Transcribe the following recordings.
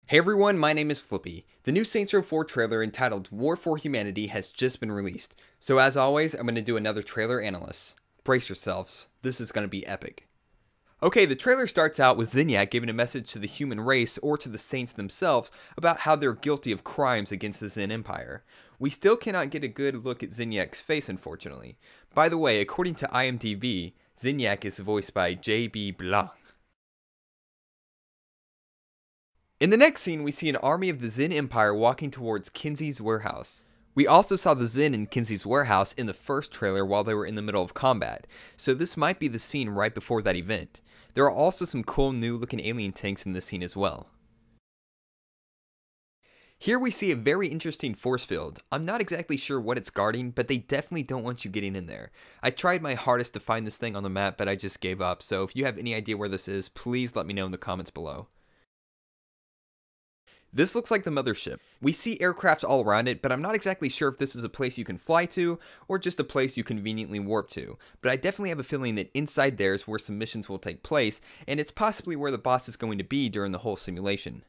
Hey everyone, my name is Flippy. The new Saints Row 4 trailer entitled War for Humanity has just been released. So as always, I'm going to do another trailer analysis. Brace yourselves, this is going to be epic. Okay, the trailer starts out with Zinyak giving a message to the human race or to the Saints themselves about how they're guilty of crimes against the Zen Empire. We still cannot get a good look at Zinyak's face, unfortunately. By the way, according to IMDb, Zinyak is voiced by J.B. Blanc. In the next scene, we see an army of the Zen Empire walking towards Kinsey's warehouse. We also saw the Zen in Kinsey's warehouse in the first trailer while they were in the middle of combat, so this might be the scene right before that event. There are also some cool new looking alien tanks in this scene as well. Here we see a very interesting force field. I'm not exactly sure what it's guarding, but they definitely don't want you getting in there. I tried my hardest to find this thing on the map, but I just gave up, so if you have any idea where this is, please let me know in the comments below. This looks like the mothership. We see aircrafts all around it, but I'm not exactly sure if this is a place you can fly to, or just a place you conveniently warp to. But I definitely have a feeling that inside there is where some missions will take place, and it's possibly where the boss is going to be during the whole simulation.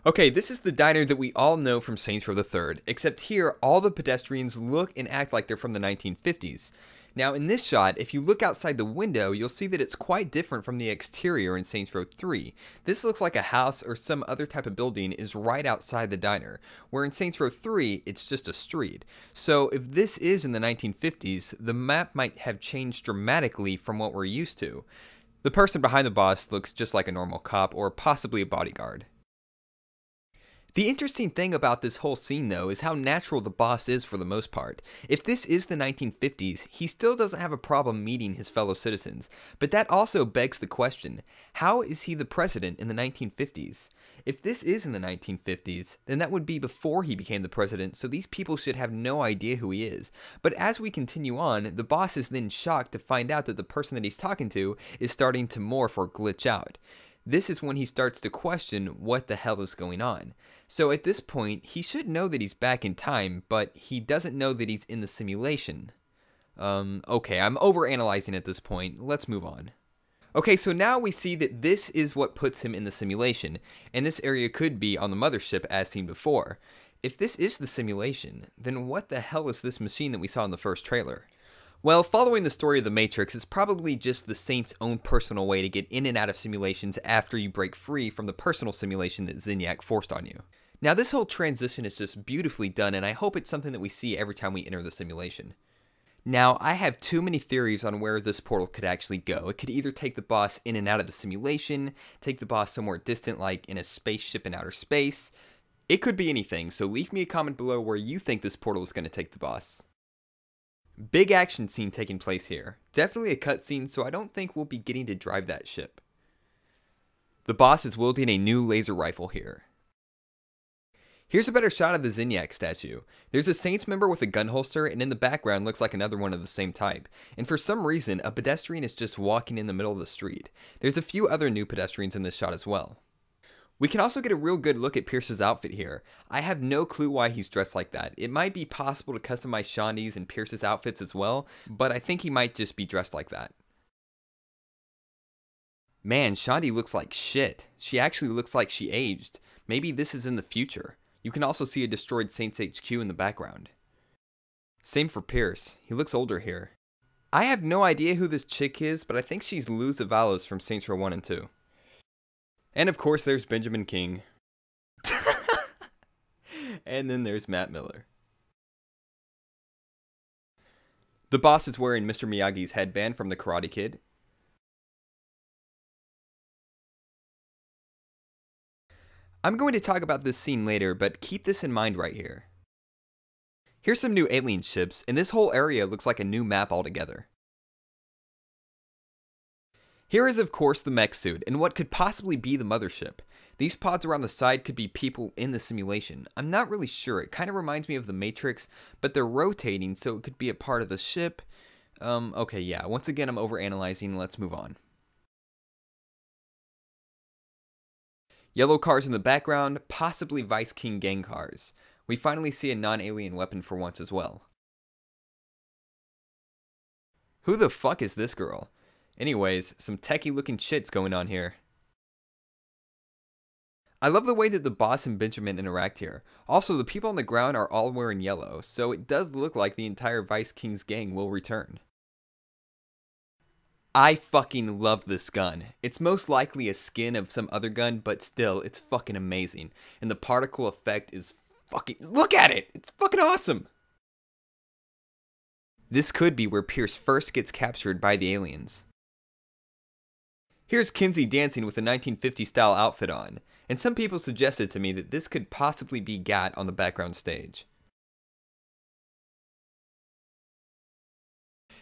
Okay, this is the diner that we all know from Saints Row the Third, except here all the pedestrians look and act like they're from the 1950s. Now in this shot, if you look outside the window, you'll see that it's quite different from the exterior in Saints Row 3. This looks like a house or some other type of building is right outside the diner, where in Saints Row 3, it's just a street. So if this is in the 1950s, the map might have changed dramatically from what we're used to. The person behind the boss looks just like a normal cop or possibly a bodyguard. The interesting thing about this whole scene though is how natural the boss is for the most part. If this is the 1950s, he still doesn't have a problem meeting his fellow citizens, but that also begs the question, how is he the president in the 1950s? If this is in the 1950s, then that would be before he became the president, so these people should have no idea who he is. But as we continue on, the boss is then shocked to find out that the person that he's talking to is starting to morph or glitch out. This is when he starts to question what the hell is going on. So at this point, he should know that he's back in time, but he doesn't know that he's in the simulation. Okay, I'm overanalyzing at this point. Let's move on. Okay, so now we see that this is what puts him in the simulation, and this area could be on the mothership as seen before. If this is the simulation, then what the hell is this machine that we saw in the first trailer? Well, following the story of the Matrix is probably just the Saints' own personal way to get in and out of simulations after you break free from the personal simulation that Zinyak forced on you. Now this whole transition is just beautifully done, and I hope it's something that we see every time we enter the simulation. Now, I have too many theories on where this portal could actually go. It could either take the boss in and out of the simulation, take the boss somewhere distant like in a spaceship in outer space. It could be anything, so leave me a comment below where you think this portal is going to take the boss. Big action scene taking place here. Definitely a cutscene, so I don't think we'll be getting to drive that ship. The boss is wielding a new laser rifle here. Here's a better shot of the Zinyak statue. There's a Saints member with a gun holster, and in the background looks like another one of the same type. And for some reason, a pedestrian is just walking in the middle of the street. There's a few other new pedestrians in this shot as well. We can also get a real good look at Pierce's outfit here. I have no clue why he's dressed like that. It might be possible to customize Shauny's and Pierce's outfits as well, but I think he might just be dressed like that. Man, Shauny looks like shit. She actually looks like she aged. Maybe this is in the future. You can also see a destroyed Saints HQ in the background. Same for Pierce. He looks older here. I have no idea who this chick is, but I think she's Luz Avalos from Saints Row 1 and 2. And of course there's Benjamin King. And then there's Matt Miller. The boss is wearing Mr. Miyagi's headband from the Karate Kid. I'm going to talk about this scene later, but keep this in mind right here. Here's some new alien ships, and this whole area looks like a new map altogether. Here is of course the mech suit, and what could possibly be the mothership. These pods around the side could be people in the simulation. I'm not really sure, it kind of reminds me of the Matrix, but they're rotating so it could be a part of the ship. Okay, yeah, once again I'm overanalyzing, let's move on. Yellow cars in the background, possibly Vice King gang cars. We finally see a non-alien weapon for once as well. Who the fuck is this girl? Anyways, some techie looking shit's going on here. I love the way that the boss and Benjamin interact here. Also, the people on the ground are all wearing yellow, so it does look like the entire Vice King's gang will return. I fucking love this gun. It's most likely a skin of some other gun, but still, it's fucking amazing. And the particle effect is fucking... Look at it! It's fucking awesome! This could be where Pierce first gets captured by the aliens. Here's Kinsey dancing with a 1950s style outfit on, and some people suggested to me that this could possibly be Gat on the background stage.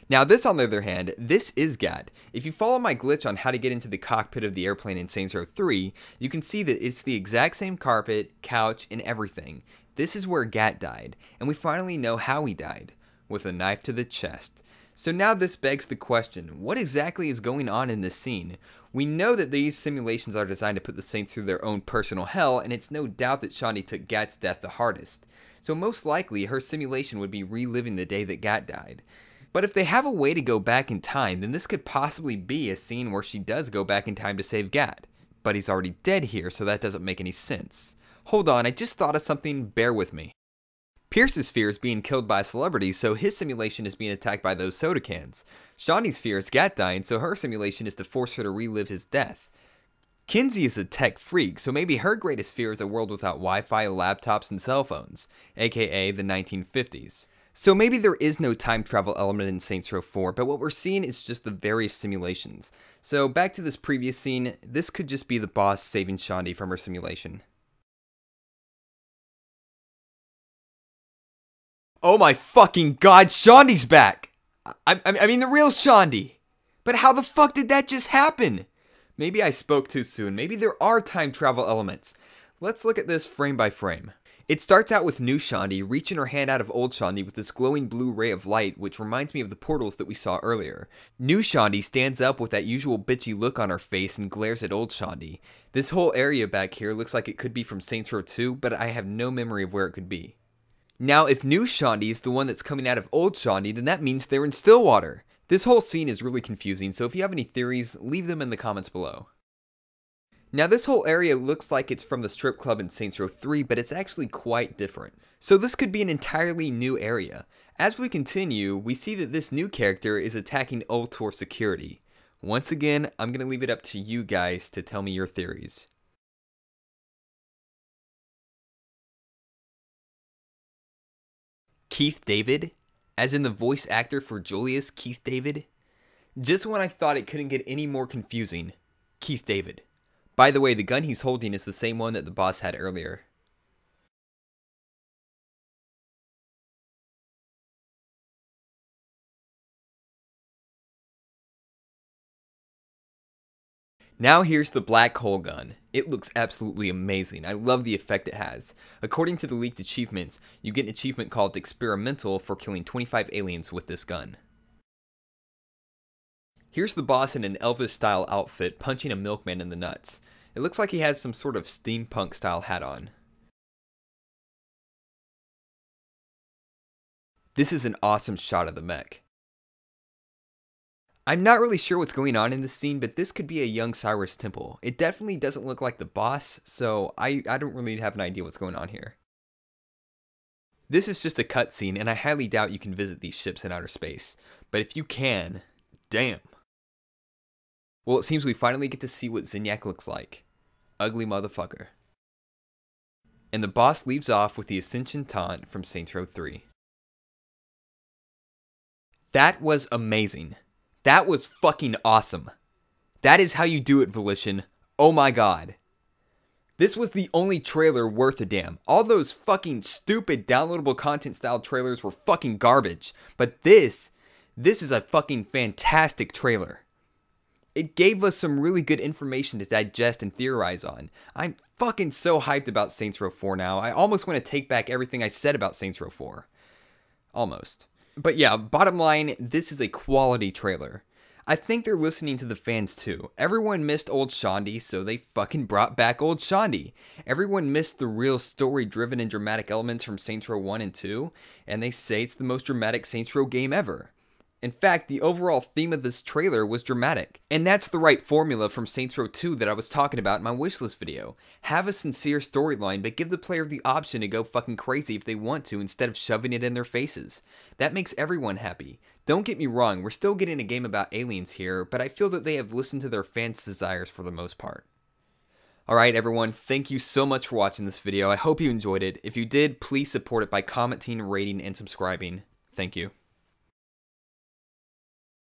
Now this, on the other hand, this is Gat. If you follow my glitch on how to get into the cockpit of the airplane in Saints Row 3, you can see that it's the exact same carpet, couch, and everything. This is where Gat died, and we finally know how he died, with a knife to the chest. So now this begs the question, what exactly is going on in this scene? We know that these simulations are designed to put the Saints through their own personal hell, and it's no doubt that Shaundi took Gat's death the hardest. So most likely, her simulation would be reliving the day that Gat died. But if they have a way to go back in time, then this could possibly be a scene where she does go back in time to save Gat. But he's already dead here, so that doesn't make any sense. Hold on, I just thought of something, bear with me. Pierce's fear is being killed by a celebrity, so his simulation is being attacked by those soda cans. Shaundi's fear is Gat dying, so her simulation is to force her to relive his death. Kinsey is a tech freak, so maybe her greatest fear is a world without Wi-Fi, laptops, and cell phones, aka the 1950s. So maybe there is no time travel element in Saints Row 4, but what we're seeing is just the various simulations. So back to this previous scene, this could just be the boss saving Shaundi from her simulation. Oh my fucking god, Shaundi's back! I mean the real Shaundi! But how the fuck did that just happen? Maybe I spoke too soon, maybe there are time travel elements. Let's look at this frame by frame. It starts out with new Shaundi reaching her hand out of old Shaundi with this glowing blue ray of light, which reminds me of the portals that we saw earlier. New Shaundi stands up with that usual bitchy look on her face and glares at old Shaundi. This whole area back here looks like it could be from Saints Row 2, but I have no memory of where it could be. Now, if new Shaundi is the one that's coming out of old Shaundi, then that means they're in Stillwater. This whole scene is really confusing, so if you have any theories, leave them in the comments below. Now this whole area looks like it's from the strip club in Saints Row 3, but it's actually quite different. So this could be an entirely new area. As we continue, we see that this new character is attacking Ultor security. Once again, I'm going to leave it up to you guys to tell me your theories. Keith David? As in the voice actor for Julius, Keith David? Just when I thought it couldn't get any more confusing, Keith David. By the way, the gun he's holding is the same one that the boss had earlier. Now here's the black hole gun. It looks absolutely amazing. I love the effect it has. According to the leaked achievements, you get an achievement called Experimental for killing 25 aliens with this gun. Here's the boss in an Elvis-style outfit punching a milkman in the nuts. It looks like he has some sort of steampunk-style hat on. This is an awesome shot of the mech. I'm not really sure what's going on in this scene, but this could be a young Cyrus Temple. It definitely doesn't look like the boss, so I don't really have an idea what's going on here. This is just a cutscene, and I highly doubt you can visit these ships in outer space. But if you can, damn. Well, it seems we finally get to see what Zinyak looks like. Ugly motherfucker. And the boss leaves off with the Ascension taunt from Saints Row 3. That was amazing. That was fucking awesome. That is how you do it, Volition. Oh my god. This was the only trailer worth a damn. All those fucking stupid downloadable content style trailers were fucking garbage. But this is a fucking fantastic trailer. It gave us some really good information to digest and theorize on. I'm fucking so hyped about Saints Row 4 now. I almost want to take back everything I said about Saints Row 4. Almost. But yeah, bottom line, this is a quality trailer. I think they're listening to the fans too. Everyone missed old Shaundi, so they fucking brought back old Shaundi. Everyone missed the real story-driven and dramatic elements from Saints Row 1 and 2, and they say it's the most dramatic Saints Row game ever. In fact, the overall theme of this trailer was dramatic. And that's the right formula from Saints Row 2 that I was talking about in my wishlist video. Have a sincere storyline, but give the player the option to go fucking crazy if they want to instead of shoving it in their faces. That makes everyone happy. Don't get me wrong, we're still getting a game about aliens here, but I feel that they have listened to their fans' desires for the most part. Alright everyone, thank you so much for watching this video. I hope you enjoyed it. If you did, please support it by commenting, rating, and subscribing. Thank you.